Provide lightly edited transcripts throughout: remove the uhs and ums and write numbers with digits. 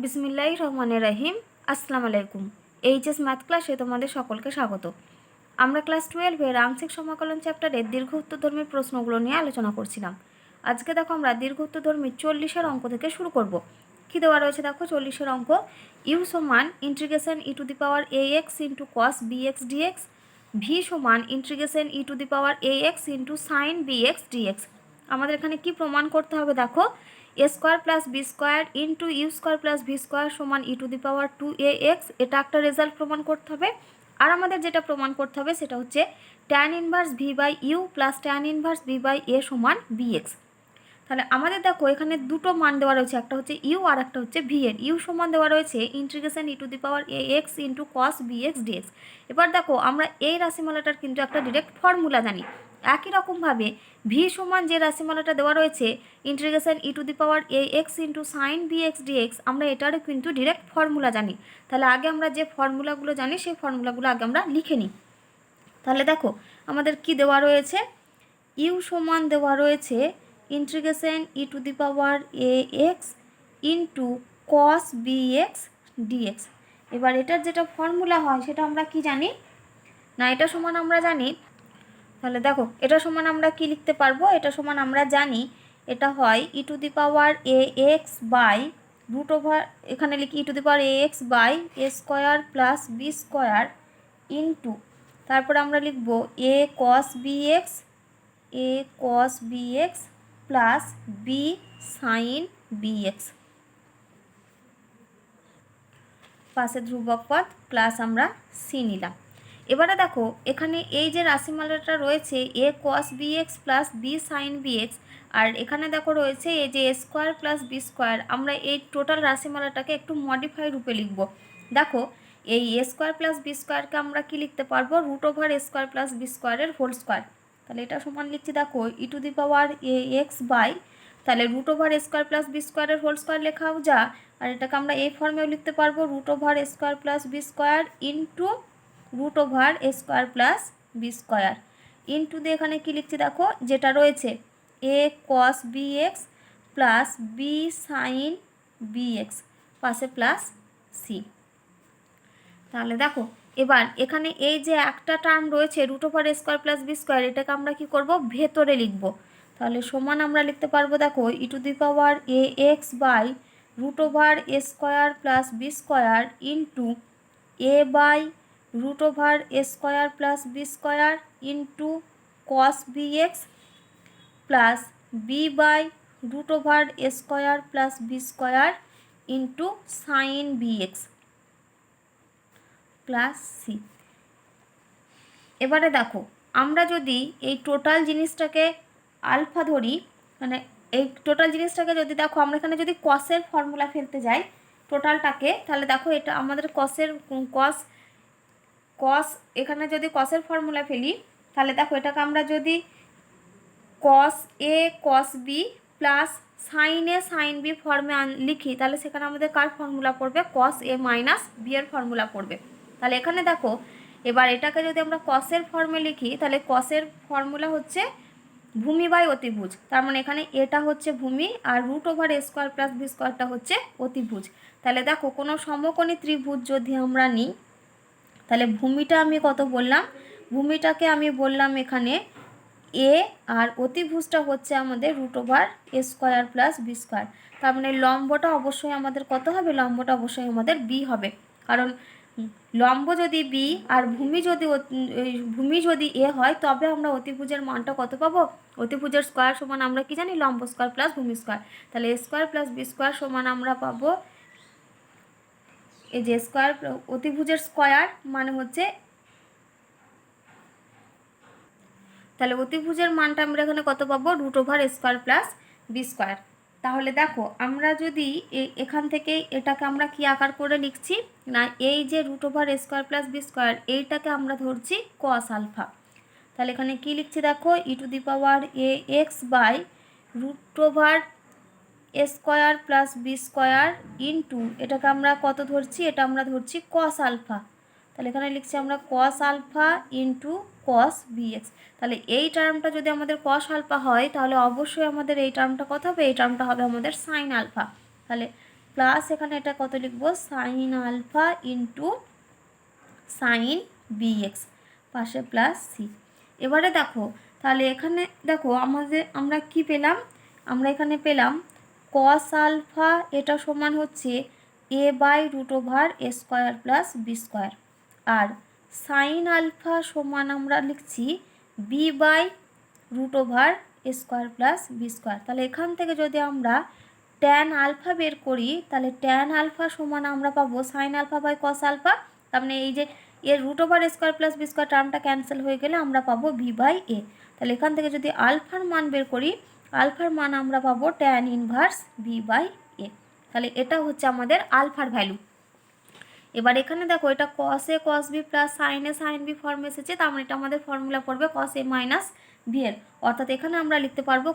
বিসমিল্লাহির রহমানির রহিম। আসসালামু আলাইকুম। এইচএস ম্যাথ ক্লাসে তোমাদের সকলকে স্বাগত। আমরা ক্লাস 12-এর আংশিক সমাকলন চ্যাপ্টারের দীর্ঘ উত্তরধর্মী প্রশ্নগুলো নিয়ে আলোচনা করছিলাম। আজকে দেখো আমরা দীর্ঘ উত্তরধর্মী 40-এর অঙ্ক থেকে শুরু করব। কী দেওয়া রয়েছে দেখো 40-এর অঙ্ক। ইউ সমান integration e to the power a x into cos b x dx, v সমান integration e to the power a x into sine b x dx. আমাদের এখানে কি প্রমাণ করতে হবে দেখো, a square plus b square into u square plus v square সমান e to the power 2ax, এটা একটা রেজাল্ট প্রমাণ করতে হবে। আর আমাদের যেটা প্রমাণ করতে হবে সেটা হচ্ছে tan inverse v by u plus tan inverse v by a সমান bx। তাহলে আমাদের দেখো এখানে দুটো মান দেওয়া রয়েছে, একটা হচ্ছে ইউ আর একটা হচ্ছে ভি এর। ইউ সমান দেওয়া রয়েছে integration e to the power a x into cos b x dx. এবার দেখো আমরা এই রাশিমালাটার কিন্তু একটা ডিরেক্ট ফর্মুলা জানি। একই রকমভাবে ভি সমান যে রাশিমালাটা দেওয়া রয়েছে integration e to the power a x into sine b x dx, আমরা এটারও কিন্তু ডিরেক্ট ফর্মুলা জানি। তাহলে আগে আমরা যে ফর্মুলাগুলো জানি সেই ফর্মুলাগুলো আগে আমরা লিখে নিই। তাহলে দেখো আমাদের কি দেওয়া রয়েছে, ইউ সমান দেওয়া রয়েছে integration e to the power a x into cos b x dx. এবার এটার যেটা ফর্মুলা হয় সেটা আমরা কি জানি না, এটা সমান আমরা জানি। তাহলে দেখো এটা সমান আমরা কি লিখতে পারবো, এটা সমান আমরা জানি এটা হয় e to the power a x by root over, এখানে লিখি e to the power a x by a square plus b square into, তারপর আমরা লিখব a cos b x, a cos b x plus b sine b x, পাশে ধ্রুবক পদ plus আমরা C নিলাম। এবারে দেখো এখানে এই যে রাশিমালাটা রয়েছে a cos b x plus b sine b x, আর এখানে দেখো রয়েছে এই যে a square plus b square, আমরা এই টোটাল রাশিমালাটাকে একটু মডিফাই রূপে লিখব। দেখো এই এ স্কোয়ার প্লাস বি স্কোয়ারকে আমরা কি লিখতে পারবো, root over a square plus b স্কোয়ারের হোল স্কোয়ার। তাহলে এটা সমান লিখছি দেখো e to the power a x by, তাহলে root over a square plus b স্কোয়ারের হোল স্কোয়ার লেখাও যা, আর এটাকে আমরা এই ফর্মেও লিখতে পারবো root over a square plus b square into root over a square plus b square into দিয়ে এখানে কী লিখছি দেখো যেটা রয়েছে a cos b x plus b sine b x, পাশে প্লাস সি। তাহলে দেখো এবার এখানে এই যে একটা টার্ম রয়েছে root over a square plus b square, এটাকে আমরা কি করব ভেতরে লিখব। তাহলে সমান আমরা লিখতে পারবো দেখো e to the power a x by root over a square plus b square into a by root over a square plus b square into cos b x plus b by root over a square plus b square into sine b x plus c. এবারে দেখো আমরা যদি এই total জিনিসটাকে alpha ধরি, মানে এই total জিনিসটাকে যদি দেখো আমরা এখানে যদি কসের ফর্মুলা ফেলতে যাই টোটালটাকে, তাহলে দেখো এটা আমাদের কস এখানে যদি কসের ফর্মুলা ফেলি, তাহলে দেখো এটাকে আমরা যদি কস এ কস বি প্লাস সাইন এ সাইন বি ফর্মে লিখি, তাহলে সেখানে আমাদের কার ফর্মুলা পড়বে, কস এ মাইনাস বি এর ফর্মুলা পড়বে। তাহলে এখানে দেখো এবার এটাকে যদি আমরা কসের ফর্মে লিখি, তাহলে কসের ফর্মুলা হচ্ছে ভূমি বাই অতিভুজ, তার মানে এখানে এটা হচ্ছে ভূমি আর root over a square plus B স্কোয়ারটা হচ্ছে অতিভুজ। তাহলে দেখো কোনো সমকোণী ত্রিভুজ যদি আমরা নিই, তাহলে ভূমিটা আমি কত বললাম, ভূমিটাকে আমি বললাম এখানে এ, আর অতিভুজটা হচ্ছে আমাদের root over a square plus b square. তার মানে লম্বটা অবশ্যই আমাদের কত হবে, লম্বটা অবশ্যই আমাদের বি হবে, কারণ লম্ব যদি বি আর ভূমি যদি এ হয় তবে আমরা অতিভুজের মানটা কত পাবো, অতিভুজের স্কোয়ার সমান আমরা কি জানি লম্ব স্কোয়ার প্লাস ভূমি স্কোয়ার। তাহলে এ স্কোয়ার প্লাস বি স্কোয়ার সমান আমরা পাবো এই যে স্কোয়ার, অতিভুজের স্কোয়ার মানে হচ্ছে, তাহলে অতিভুজের মানটা আমরা এখানে কত পাবো, root over a square plus b square. তাহলে দেখো আমরা যদি এখান থেকে এটাকে আমরা কি আকার করে লিখছি না, এই যে root over a square plus b square এইটাকে আমরা ধরছি কস আলফা। তাহলে এখানে কি লিখছি দেখো e to the power a x by root over a square plus b square into এটাকে আমরা কত ধরছি, এটা আমরা ধরছি কস আলফা। তাহলে এখানে লিখছি আমরা cos alpha into cos bx. তাহলে এই টার্মটা যদি আমাদের কস আলফা হয় তাহলে অবশ্যই আমাদের এই টার্মটা কত হবে, এই টার্মটা হবে আমাদের সাইন আলফা। তাহলে প্লাস এখানে এটা কত লিখবো sine alpha into sine bx, পাশে প্লাস সি। এবারে দেখো তাহলে এখানে দেখো আমরা কি পেলাম, আমরা এখানে পেলাম কস আলফা এটা সমান হচ্ছে a/√a² প্লাস b², আর সাইন আলফা সমান আমরা লিখছি b/√a² প্লাস b²। তাহলে এখান থেকে যদি আমরা ট্যান আলফা বের করি তাহলে ট্যান আলফা সমান আমরা পাবো sine alpha by cos alpha. তার মানে এই যে এর √a² প্লাস b² টার্মটা ক্যান্সেল হয়ে গেলে আমরা পাবো b/a। তাহলে এখান থেকে যদি আলফার মান বের করি, আলফার মান আমরা পাবো ট্যান ইনভার্স b/a। তাহলে এটা হচ্ছে আমাদের আলফার ভ্যালু। এবার এখানে দেখো এটা cos a cos b plus sin a sin b ফর্মে এসেছে, তার মানে এটা আমাদের ফর্মুলা পড়বে cos a মাইনাস b এর, অর্থাৎ এখানে আমরা লিখতে পারবো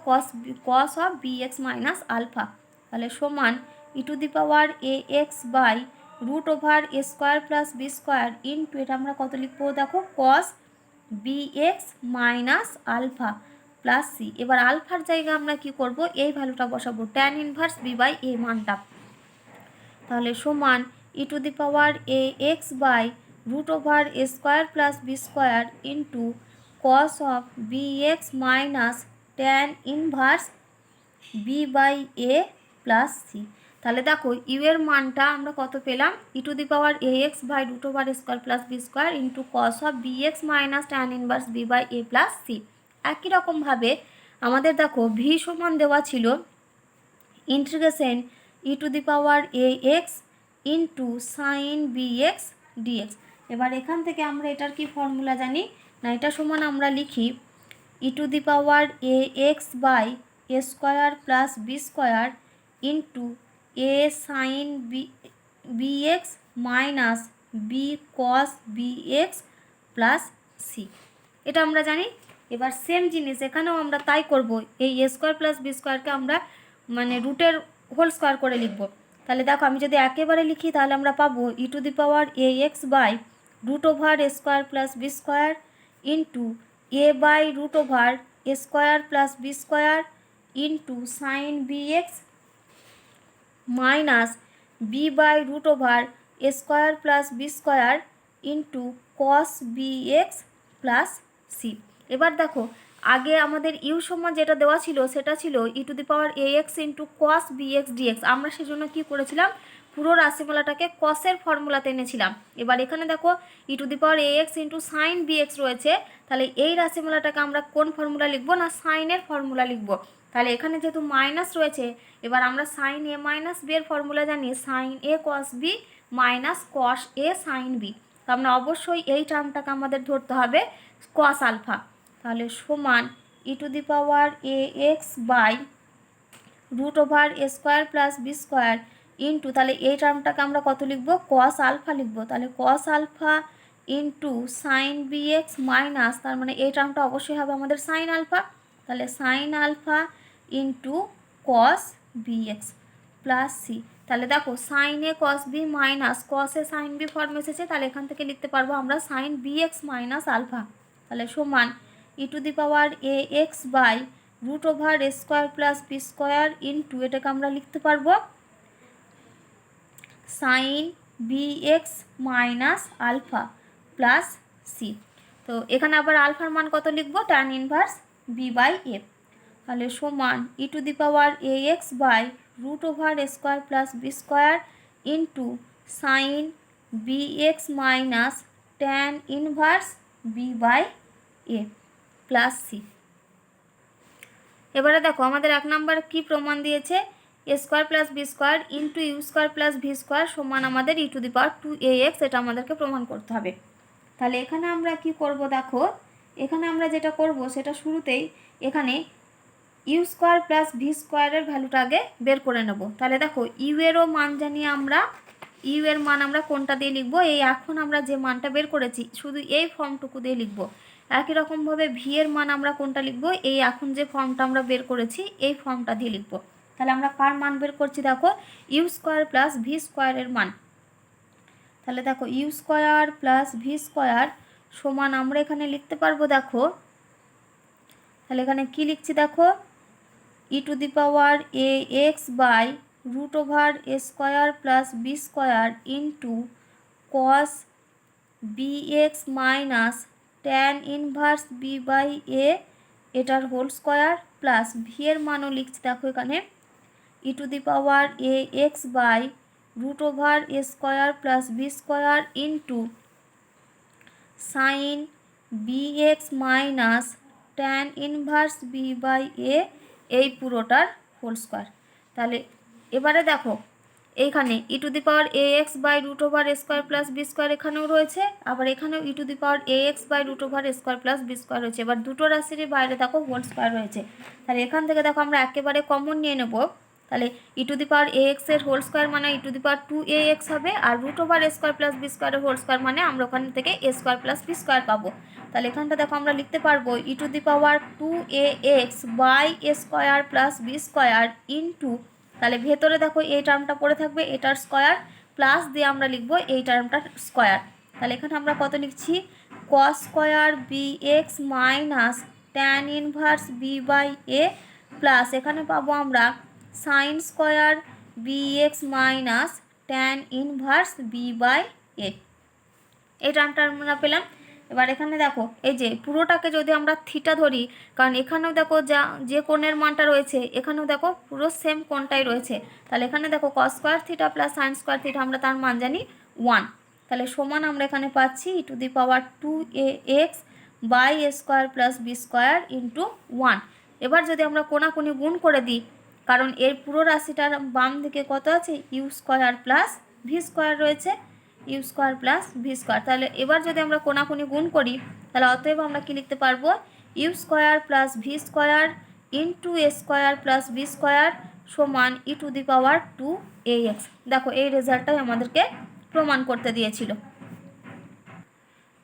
cos of bx minus alpha. তাহলে সমান e⁴ax/√a² প্লাস b² ইন্টু এটা আমরা কত লিখবো দেখো cos bx minus alpha plus c. এবার আলফার জায়গায় আমরা কি করব, এই ভ্যালুটা বসাবো ট্যান ইনভার্স b/a মানটা। তাহলে সমান e⁴ax/√a² plus b² into cos of bx minus tan inverse b/a plus c. তাহলে দেখো ইউ এর মানটা আমরা কত পেলাম, e⁴ax/√a² plus b² into cos of bx minus tan inverse b/a plus c. একই রকমভাবে আমাদের দেখো ভি সমান দেওয়া ছিল integration e⁴ax into sine bx dx। এবার এখান থেকে আমরা এটার কি ফর্মুলা জানি না, এটা সমান আমরা লিখি e⁴ax/a² plus b² into a sine bx minus b cos bx plus c, এটা আমরা জানি। এবার সেম জিনিস এখানেও আমরা তাই করব, এই a² প্লাস b²কে আমরা মানে রুটের হোল স্কোয়ার করে লিখব। তাহলে দেখো আমি যদি একেবারে লিখি তাহলে আমরা পাবো e⁴ax/√a² plus b² into a/√a² plus b² into sine bx minus b/√a² plus b² into cos bx plus c. এবার দেখো আগে আমাদের ইউ সমান যেটা দেওয়া ছিল সেটা ছিল e⁴ax into cos bx dx। আমরা সেজন্য কি করেছিলাম, পুরো রাশিমালাটাকে কসের ফর্মুলাতে এনেছিলাম। এবার এখানে দেখো e⁴ax ইন্টু সাইন bx রয়েছে, তাহলে এই রাশিমালাটাকে আমরা কোন ফর্মুলা লিখবো না সাইনের ফর্মুলা লিখবো। তাহলে এখানে যেহেতু মাইনাস রয়েছে, এবার আমরা সাইন a মাইনাস বি এর ফর্মুলা জানি sine a cos b minus cos a sine b। তো আমরা অবশ্যই এই টার্মটাকে আমাদের ধরতে হবে cos আলফা। তাহলে সমান e⁴ax/√a² প্লাস b² ইন্টু তাহলে এই টার্মটাকে আমরা কত লিখবো cos আলফা লিখবো। তাহলে cos alpha into sine bx minus, তার মানে এই টার্মটা অবশ্যই হবে আমাদের সাইন আলফা। তাহলে sine alpha into cos bx plus c. তাহলে দেখো sine a cos b minus cos a sine b form এসেছে, তাহলে এখান থেকে লিখতে পারবো আমরা সাইন bx মাইনাস আলফা। তাহলে সমান e⁴ax/√a² প্লাস b² ইন্টু এটাকে আমরা লিখতে পারবো sine bx minus alpha plus c. তো এখানে আবার আলফার মান কত লিখবো ট্যান ইনভার্স b/a। তাহলে সমান e⁴ax/√a² plus b² into sine bx minus tan inverse b/a plus c. এবারে দেখো আমাদের এক নাম্বার কি প্রমাণ দিয়েছে, a² plus b² into u² plus v² সমান আমাদের e⁴2ax, এটা আমাদেরকে প্রমাণ করতে হবে। তাহলে এখানে আমরা কি করব দেখো, এখানে আমরা যেটা করব সেটা শুরুতেই এখানে u² প্লাস v² এর ভ্যালুটা আগে বের করে নেব। তাহলে দেখো ইউ এরও মান জানি আমরা, ইউ এর মান আমরা কোনটা দিয়ে লিখবো, এই এখন আমরা যে মানটা বের করেছি শুধু এই ফর্মটুকু দিয়ে লিখবো। একই রকমভাবে ভি এর মান আমরা কোনটা লিখবো, এই এখন যে ফর্মটা আমরা বের করেছি এই ফর্মটা দিয়ে লিখবো। তাহলে আমরা কার মান বের করছি দেখো u² প্লাস v² এর মান। তাহলে দেখো u² প্লাস v² সমান আমরা এখানে লিখতে পারবো দেখো, তাহলে এখানে কি লিখছি দেখো e⁴ax/√a² root over a square plus b square into cos b x minus tan inverse b by a এটার হোল স্কোয়ার প্লাস ভি এর মানও লিখছি দেখো এখানে e to the power a x by root over a square plus b square into sine b x minus tan inverse b by a এই পুরোটার whole square. তাহলে এবারে দেখো এইখানে e to the power a x by root over a square plus b square এখানেও রয়েছে, আবার এখানেও e to the power a x by root over a square plus b square রয়েছে। এবার দুটো রাশির বাইরে দেখো হোল স্কোয়ার রয়েছে, তাহলে এখান থেকে দেখো আমরা একেবারে কমন নিয়ে নেব। তাহলে ই টু দি পাওয়ার এ এক্সের হোল স্কোয়ার মানে ই টু দি পাওয়ার 2ax হবে, আর root over a square plus b স্কোয়ারের হোল স্কোয়ার মানে আমরা ওখান থেকে a square plus b square পাবো। তাহলে এখানটা দেখো আমরা লিখতে পারবো e to the power 2ax by a square plus b square into, তাহলে ভেতরে দেখো এই টার্মটা পড়ে থাকবে এটার স্কোয়ার প্লাস দিয়ে আমরা লিখবো এই টার্মটার স্কোয়ার। তাহলে এখানে আমরা কত লিখছি cos square b x minus tan inverse b by a plus এখানে পাবো আমরা sine square b x minus tan inverse b by a এই টার্মটা আমরা পেলাম। এবার এখানে দেখো এই যে পুরোটাকে যদি আমরা থিটা ধরি, কারণ এখানেও দেখো যে কোণের মানটা রয়েছে এখানেও দেখো পুরো সেম কোণটাই রয়েছে, তাহলে এখানে দেখো cos square theta plus sine square theta আমরা তার মান জানি 1, তাহলে সমান আমরা এখানে পাচ্ছি e to the power 2ax by a square plus b square into 1। এবার যদি আমরা কোণাকুনি গুণ করে দিই, কারণ এর পুরো রাশিটার বাম দিকে কত আছে u square plus v square রয়েছে, u square plus v square. তাহলে এবার যদি আমরা কোণাকুনি গুণ করি তাহলে অতএব আমরা কি লিখতে পারবো u square plus v square into a square plus b square সমান e to the power 2ax। দেখো এই রেজাল্টটাই আমাদেরকে প্রমাণ করতে দিয়েছিল।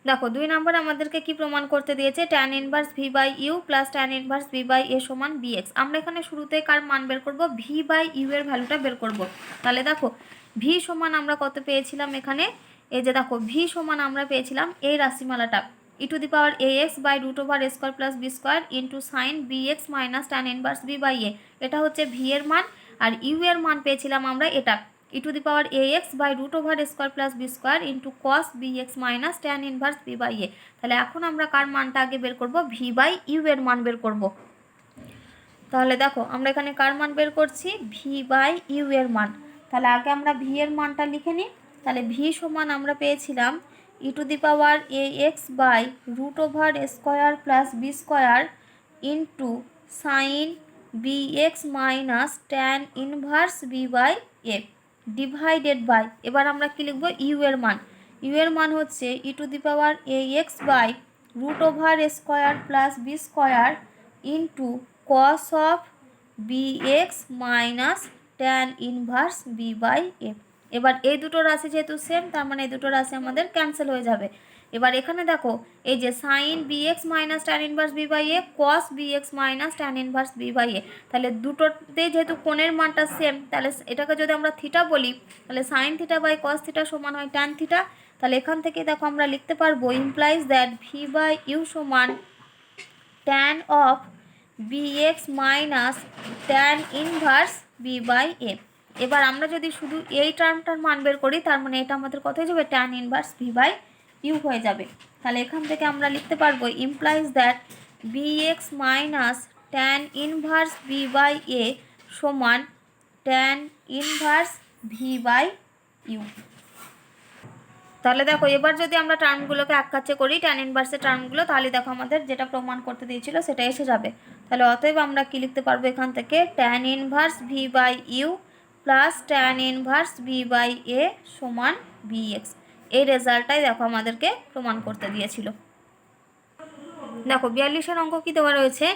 দেখো 2 নম্বর আমাদেরকে কি প্রমাণ করতে দিয়েছে tan inverse v by u plus tan inverse v by a সমান বিএক্স। আমরা এখানে শুরুতে কার মান বের করব ভি বাই ইউ এর ভ্যালুটা বের করব। তাহলে দেখো ভি সমান আমরা কত পেয়েছিলাম এখানে, এই যে দেখো ভি সমান আমরা পেয়েছিলাম এই রাশিমালাটা e to the power a x by root over a square plus b square into sine b x minus tan inverse b by a, এটা হচ্ছে ভি এর মান। আর ইউ এর মান পেয়েছিলাম আমরা এটা e to the power a x by root over a square plus b square into cos b x minus tan inverse b by a. তাহলে এখন আমরা কার মানটা আগে বের করব ভি বাই ইউ এর মান বের করব। তাহলে দেখো আমরা এখানে কার মান বের করছি ভি বাই ইউ এর মান। তাহলে আগে আমরা ভি এর মানটা লিখে নিই। তাহলে ভি সমান আমরা পেয়েছিলাম e to the power a x by root over a square plus b square into sine b x minus tan inverse b by a divided by, এবার আমরা কি লিখব ইউ এর মান। ইউ এর মান হচ্ছে e to the power a x by root over a square plus b square into cos of b x minus tan inverse b by a. এবার এই দুটো রাশি যেহেতু সেম তার মানে এই দুটো রাশি আমাদের ক্যান্সেল হয়ে যাবে। এবার এখানে দেখো এই যে sine b x minus tan inverse b by a cos b x minus tan inverse b by a, তাহলে দুটোতে যেহেতু কোণের মানটা সেম তাহলে এটাকে যদি আমরা থিটা বলি তাহলে sine theta by cos theta সমান হয় ট্যান থিটা। তাহলে এখান থেকে দেখো আমরা লিখতে পারবো implies that v by u সমান tan of b x minus tan inverse b by a. এবার আমরা যদি শুধু এই টার্মটার মান বের করি তার মানে এটা আমাদের কত হয়ে যাবে tan inverse v by u হয়ে যাবে। তাহলে এখান থেকে আমরা লিখতে পারবো implies that b x minus tan inverse b by a সমান tan inverse v by u. তাহলে দেখো এবার যদি আমরা টার্মগুলোকে এক কাছে করি ট্যান ইনভার্সের টার্মগুলো তাহলে দেখো আমাদের যেটা প্রমাণ করতে দিয়েছিল সেটা এসে যাবে। তাহলে অতএব আমরা কি লিখতে পারবো এখান থেকে tan inverse v by u plus tan inverse v by a সমান বিএক্স। এই রেজাল্টটাই দেখো আমাদেরকে প্রমাণ করতে দিয়েছিল। দেখো 42-এর অঙ্ক কী দেওয়া রয়েছে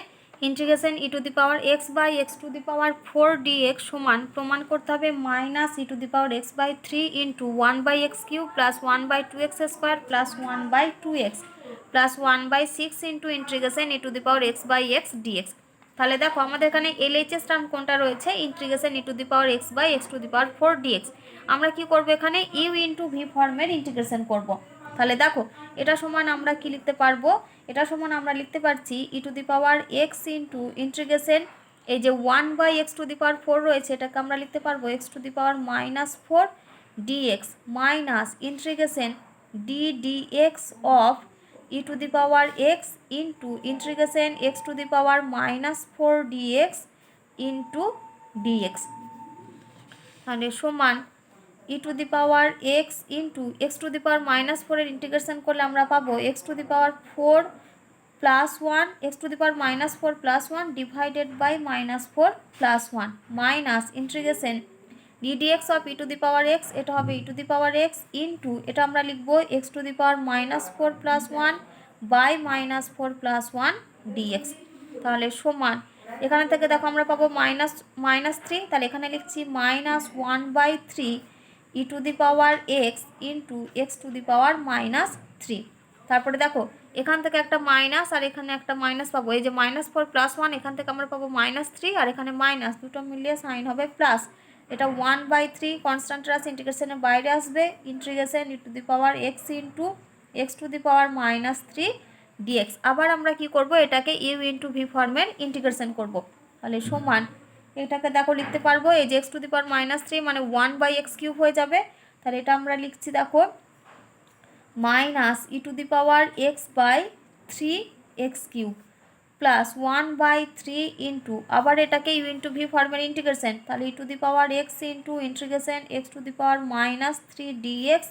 integration e to the power x by x to the power 4 dx সমান প্রমাণ করতে হবে minus e to the power x by 3 into 1 by x cube plus 1 by 2x square plus 1 by 2x plus 1 by 6 into integration e to the power x by x dx. তাহলে দেখো আমাদের এখানে LHS term কোনটা রয়েছে integration e to the power x by x to the power 4 dx. আমরা কি করব এখানে ইউ ইন্টু ভি ফর্মের ইন্টিগ্রেশন করব। তাহলে দেখো এটা সমান আমরা কি লিখতে পারবো, এটা সমান আমরা লিখতে পারছি e to the power x into integration এই যে 1/x⁴ রয়েছে এটাকে আমরা লিখতে পারবো x⁻⁻4 dx minus integration ddx of e⁻x into integration x⁻⁻4 dx into dx, তাহলে সমান e⁻x ইন্টু x⁻⁻4 এর ইন্টিগ্রেশন করলে আমরা পাবো x⁻4 plus 1 x⁻⁻4 plus 1 divided by -4 plus 1 minus integration ddx of e⁻x, এটা হবে e⁻x ইন্টু এটা আমরা লিখবো x⁻⁻4 plus 1 by -4 plus 1 dx, তাহলে সমান এখানে থেকে দেখো আমরা পাবো -3, তাহলে এখানে লিখছি -1/3 e⁻x ইন্টু x⁻−3। তারপরে দেখো এখান থেকে একটা মাইনাস আর এখানে একটা মাইনাস পাবো, এই যে -4 প্লাস 1 এখান থেকে আমরা পাবো -3 আর এখানে মাইনাস, দুটো মিলিয়ে সাইন হবে প্লাস, এটা 1/3 কনস্ট্যান্ট রাশি ইন্টিগ্রেশনের বাইরে আসবে, integration e⁻x into x⁻−3 dx। আবার আমরা কি করব, এটাকে u ইন্টু v ফর্মের ইন্টিগ্রেশন করব, তাহলে সমান এটাকে দেখো লিখতে পারবো এই যে x⁻−3 মানে 1/x³ হয়ে যাবে, তাহলে এটা আমরা লিখছি দেখো মাইনাস e⁻x/3x³ প্লাস 1/3 ইন্টু আবার এটাকে u ইন্টু v ফর্মের ইন্টিগ্রেশন, তাহলে e⁻x into integration x⁻−3 dx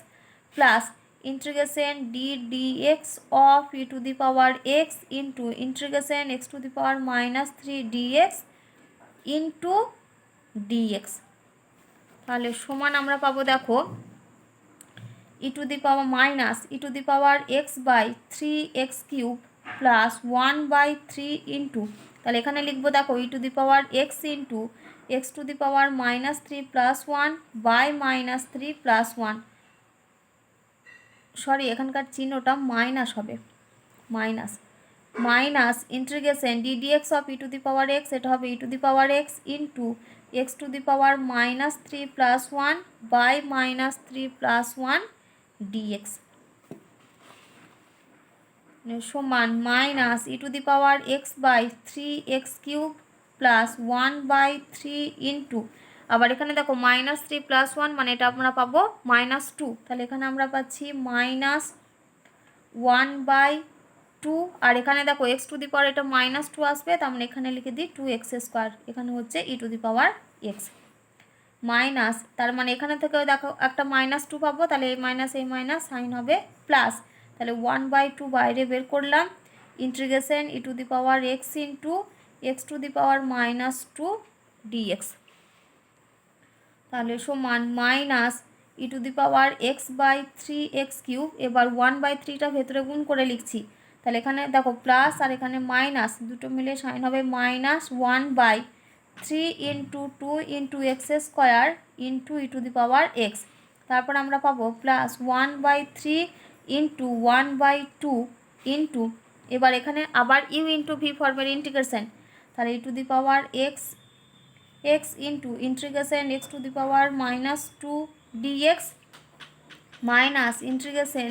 plus integration ddx of e⁻x into integration x⁻−3 dx into dx, তাহলে সমান আমরা পাবো দেখো e⁻x/3x³ প্লাস 1/3 ইন্টু, তাহলে এখানে লিখবো দেখো e⁻x into x⁻−3 plus 1 by -3 plus 1, sorry এখানকার চিহ্নটা মাইনাস হবে, minus integration ddx of e⁻x, এটা হবে e⁻x into x⁻−3 plus 1 by -3 plus 1 dx সমান মাইনাস e⁻x/3x³ প্লাস 1/3 ইন্টু আবার এখানে দেখো -3 প্লাস 1 মানে এটা আমরা পাবো -2, তাহলে এখানে আমরা পাচ্ছি -1/2 আর এখানে দেখো x⁻, এটা -2 আসবে, তার মানে এখানে লিখে দিই 2x², এখানে হচ্ছে e⁻x মাইনাস, তার মানে এখানে থেকে দেখো একটা -2 পাবো, তাহলে এই মাইনাস সাইন হবে প্লাস, তাহলে 1/2 বাইরে বের করলাম, integration e⁻x into x⁻−2 dx, তাহলে সমান মাইনাস e⁻x/3x³, এবার 1/3টা ভেতরে গুণ করে লিখছি, তাহলে এখানে দেখো প্লাস আর এখানে মাইনাস, দুটো মিলে সাইন হবে -1/3 into 2 into x² into e⁻x, তারপর আমরা পাবো প্লাস 1/3 ইন্টু 1/2 ইন্টু এবার এখানে আবার u ইন্টু v ফর্মের ইন্টিগ্রেশন, তাহলে e⁻x into integration x⁻−2 dx minus integration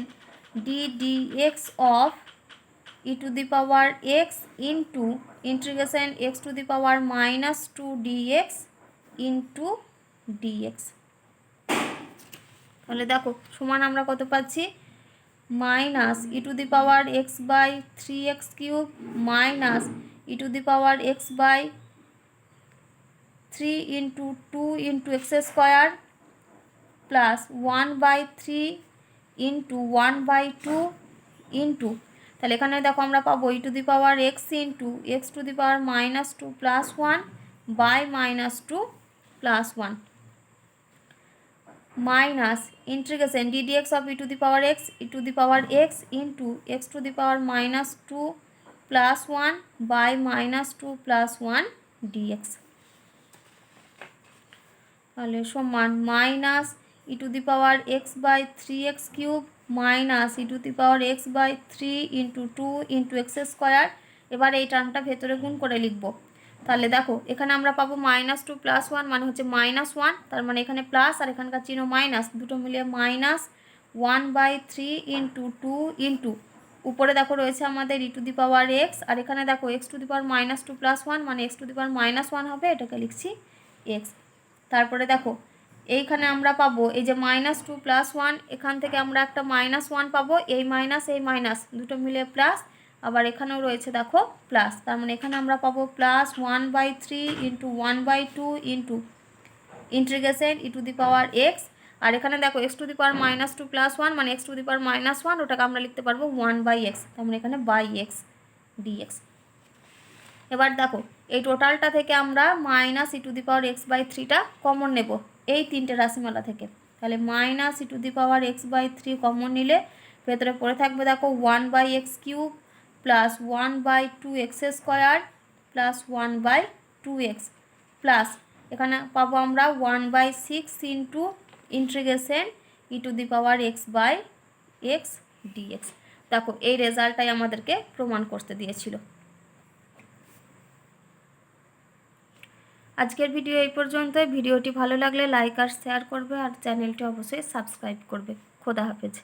ddx of e⁻x into integration x⁻−2 dx into dx, তাহলে দেখো সমান আমরা কত পাচ্ছি minus e⁻x/3x³ minus e⁻x/3 into 2 into x² plus 1/3 into 1/2 into, তাহলে এখানে দেখো আমরা পাবো e⁻x into x⁻−2 plus 1 by -2 plus 1 minus integration ddx of e⁻x into x⁻−2 plus 1 by -2 plus 1 dx, তাহলে সমান minus e⁻x/3x³ minus e⁻x/3 into 2 into x², এবার এই টার্মটা ভেতরে গুণ করে লিখব, তাহলে দেখো এখানে আমরা পাবো -2 প্লাস 1 মানে হচ্ছে -1, তার মানে এখানে প্লাস আর এখানকার চিহ্ন মাইনাস, দুটো মিলিয়ে -1/3 ইন্টু 2 ইন্টু উপরে দেখো রয়েছে আমাদের ই টু দি পাওয়ার এক্স, আর এখানে দেখো এক্স টু দি পাওয়ার -2 + 1 মানে এক্স টু দি পাওয়ার -1 হবে, এটাকে লিখছি এক্স। তারপরে দেখো এইখানে আমরা পাবো এই যে -2 + 1, এখান থেকে আমরা একটা -1 পাবো, এই মাইনাস দুটো মিলে প্লাস, আবার এখানেও রয়েছে দেখো প্লাস, তার মানে এখানে আমরা পাবো +1/3 × 1/2 into integration e to the power x, আর এখানে দেখো এক্স টু দি পাওয়ার -2 + 1 মানে এক্স টু দি পাওয়ার -1, ওটাকে আমরা লিখতে পারবো 1/x, তার মানে এখানে বাই x dx। এবার দেখো এই টোটালটা থেকে আমরা -ই টু দি পাওয়ার x/3টা কমন নেব এই তিনটে রাশিমালা থেকে, তাহলে -ই to the power x/3 common নিলে ভেতরে পড়ে থাকবে দেখো 1/x³ plus 1/2x² plus 1/2x plus এখানে পাবো আমরা 1/6 into integration e to the power x/x dx। দেখো এই রেজাল্টটাই আমাদেরকে প্রমাণ করতে দিয়েছিল। আজকের ভিডিও এই পর্যন্তই। ভিডিওটি ভালো লাগলে লাইক আর শেয়ার করবে, আর চ্যানেলটি অবশ্যই সাবস্ক্রাইব করবে। খোদা হাফেজ।